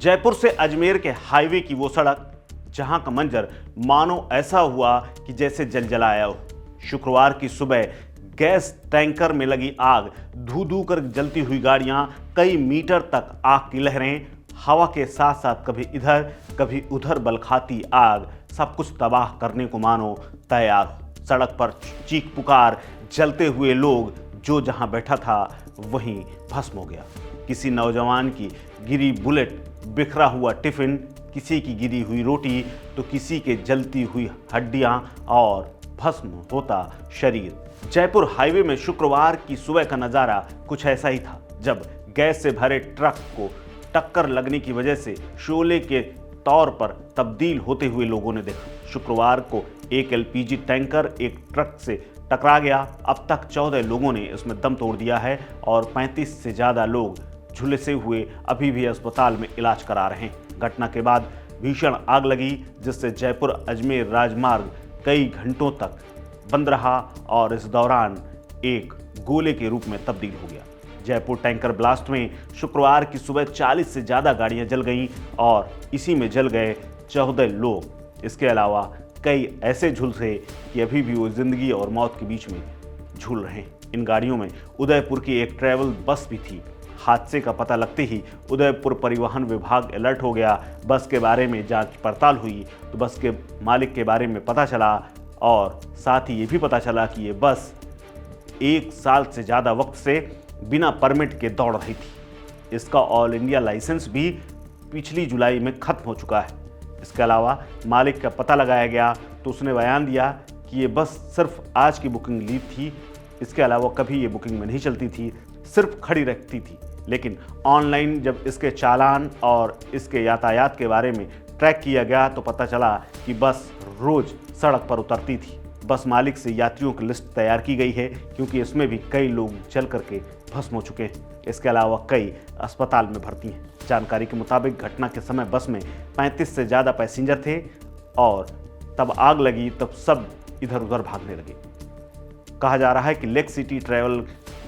जयपुर से अजमेर के हाईवे की वो सड़क जहां का मंजर मानो ऐसा हुआ कि जैसे जलजलाया हो। शुक्रवार की सुबह गैस टैंकर में लगी आग, धू धू कर जलती हुई गाड़ियां, कई मीटर तक आग की लहरें, हवा के साथ साथ कभी इधर कभी उधर बल खाती आग, सब कुछ तबाह करने को मानो तैयार हो। सड़क पर चीख पुकार, जलते हुए लोग, जो जहां बैठा था वहीं भस्म हो गया। किसी नौजवान की गिरी बुलेट, बिखरा हुआ टिफिन, किसी की गिरी हुई रोटी तो किसी के जलती हुई हड्डियां और भस्म होता शरीर। जयपुर हाईवे में शुक्रवार की सुबह का नजारा कुछ ऐसा ही था, जब गैस से भरे ट्रक को टक्कर लगने की वजह से शोले के तौर पर तब्दील होते हुए लोगों ने देखा। शुक्रवार को एक एलपीजी टैंकर एक ट्रक से टकरा गया। अब तक 14 लोगों ने इसमें दम तोड़ दिया है और 35 से ज़्यादा लोग झुलसे हुए अभी भी अस्पताल में इलाज करा रहे हैं। घटना के बाद भीषण आग लगी, जिससे जयपुर अजमेर राजमार्ग कई घंटों तक बंद रहा और इस दौरान एक गोले के रूप में तब्दील हो गया। जयपुर टैंकर ब्लास्ट में शुक्रवार की सुबह 40 से ज़्यादा गाड़ियां जल गईं और इसी में जल गए 14 लोग। इसके अलावा कई ऐसे झुलसे कि अभी भी वो जिंदगी और मौत के बीच में झूल रहे हैं। इन गाड़ियों में उदयपुर की एक ट्रैवल बस भी थी। हादसे का पता लगते ही उदयपुर परिवहन विभाग अलर्ट हो गया। बस के बारे में जांच पड़ताल हुई तो बस के मालिक के बारे में पता चला और साथ ही ये भी पता चला कि ये बस 1 साल से ज़्यादा वक्त से बिना परमिट के दौड़ रही थी। इसका ऑल इंडिया लाइसेंस भी पिछली जुलाई में खत्म हो चुका है। इसके अलावा मालिक का पता लगाया गया तो उसने बयान दिया कि ये बस सिर्फ आज की बुकिंग ली थी, इसके अलावा कभी ये बुकिंग में नहीं चलती थी, सिर्फ खड़ी रखती थी। लेकिन ऑनलाइन जब इसके चालान और इसके यातायात के बारे में ट्रैक किया गया तो पता चला कि बस रोज सड़क पर उतरती थी। बस मालिक से यात्रियों की लिस्ट तैयार की गई है, क्योंकि इसमें भी कई लोग जल करके भस्म हो चुके हैं। इसके अलावा कई अस्पताल में भर्ती हैं। जानकारी के मुताबिक घटना के समय बस में 35 से ज़्यादा पैसेंजर थे और तब आग लगी तब सब इधर उधर भागने लगे। कहा जा रहा है कि लेक सिटी ट्रैवल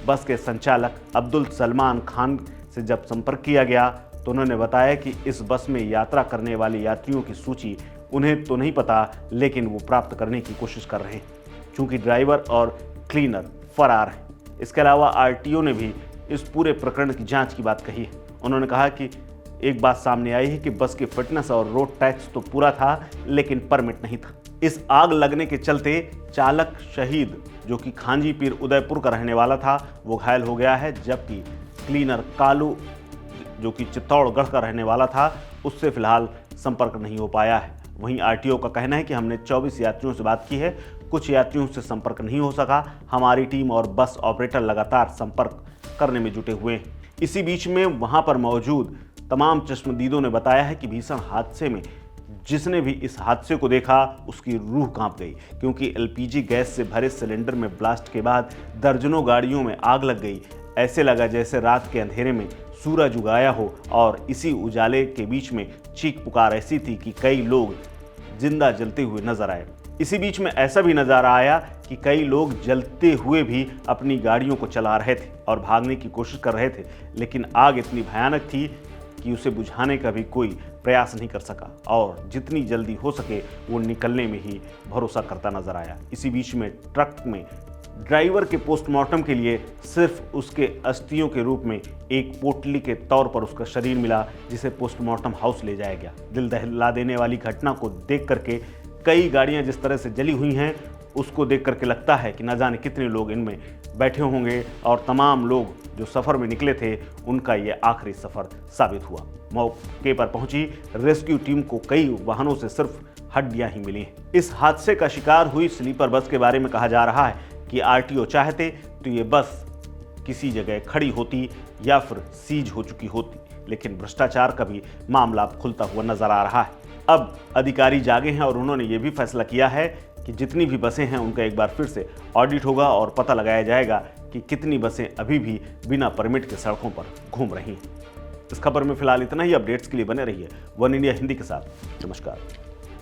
बस के संचालक अब्दुल सलमान खान से जब संपर्क किया गया तो उन्होंने बताया कि इस बस में यात्रा करने वाले यात्रियों की सूची उन्हें तो नहीं पता, लेकिन वो प्राप्त करने की कोशिश कर रहे हैं, क्योंकि ड्राइवर और क्लीनर फरार हैं। इसके अलावा आरटीओ ने भी इस पूरे प्रकरण की जांच की बात कही है। उन्होंने कहा कि एक बात सामने आई है कि बस की फिटनेस और रोड टैक्स तो पूरा था, लेकिन परमिट नहीं था। इस आग लगने के चलते चालक शहीद, जो कि खांजी पीर उदयपुर का रहने वाला था, वो घायल हो गया है, जबकि क्लीनर कालू, जो कि चित्तौड़गढ़ का रहने वाला था, उससे फिलहाल संपर्क नहीं हो पाया है। वहीं आरटीओ का कहना है कि हमने 24 यात्रियों से बात की है, कुछ यात्रियों से संपर्क नहीं हो सका। हमारी टीम और बस ऑपरेटर लगातार संपर्क करने में जुटे हुए हैं। इसी बीच में वहां पर मौजूद तमाम चश्मदीदों ने बताया है कि भीषण हादसे में जिसने भी इस हादसे को देखा उसकी रूह कांप गई, क्योंकि एलपीजी गैस से भरे सिलेंडर में ब्लास्ट के बाद दर्जनों गाड़ियों में आग लग गई। ऐसे लगा जैसे रात के अंधेरे में सूरज उगाया हो और इसी उजाले के बीच में चीख पुकार ऐसी थी कि कई लोग जिंदा जलते हुए नजर आए। इसी बीच में ऐसा भी नजर आया कि कई लोग जलते हुए भी अपनी गाड़ियों को चला रहे थे और भागने की कोशिश कर रहे थे, लेकिन आग इतनी भयानक थी कि उसे बुझाने का भी कोई प्रयास नहीं कर सका और जितनी जल्दी हो सके वो निकलने में ही भरोसा करता नजर आया। इसी बीच में ट्रक में ड्राइवर के पोस्टमार्टम के लिए सिर्फ उसके अस्थियों के रूप में एक पोटली के तौर पर उसका शरीर मिला, जिसे पोस्टमार्टम हाउस ले जाया गया। दिल दहला देने वाली घटना को देख करके कई गाड़ियां जिस तरह से जली हुई हैं, उसको देख करके लगता है कि न जाने कितने लोग इनमें बैठे होंगे और तमाम लोग जो सफ़र में निकले थे उनका ये आखिरी सफ़र साबित हुआ। मौके पर पहुंची रेस्क्यू टीम को कई वाहनों से सिर्फ हड्डियां ही मिली हैं। इस हादसे का शिकार हुई स्लीपर बस के बारे में कहा जा रहा है कि आरटीओ चाहते तो ये बस किसी जगह खड़ी होती या फिर सीज हो चुकी होती, लेकिन भ्रष्टाचार का भी मामला खुलता हुआ नजर आ रहा है। अब अधिकारी जागे हैं और उन्होंने ये भी फैसला किया है कि जितनी भी बसें हैं उनका एक बार फिर से ऑडिट होगा और पता लगाया जाएगा कि कितनी बसें अभी भी बिना परमिट के सड़कों पर घूम रही हैं। इस खबर में फिलहाल इतना ही। अपडेट्स के लिए बने रहिए वन इंडिया हिंदी के साथ। नमस्कार।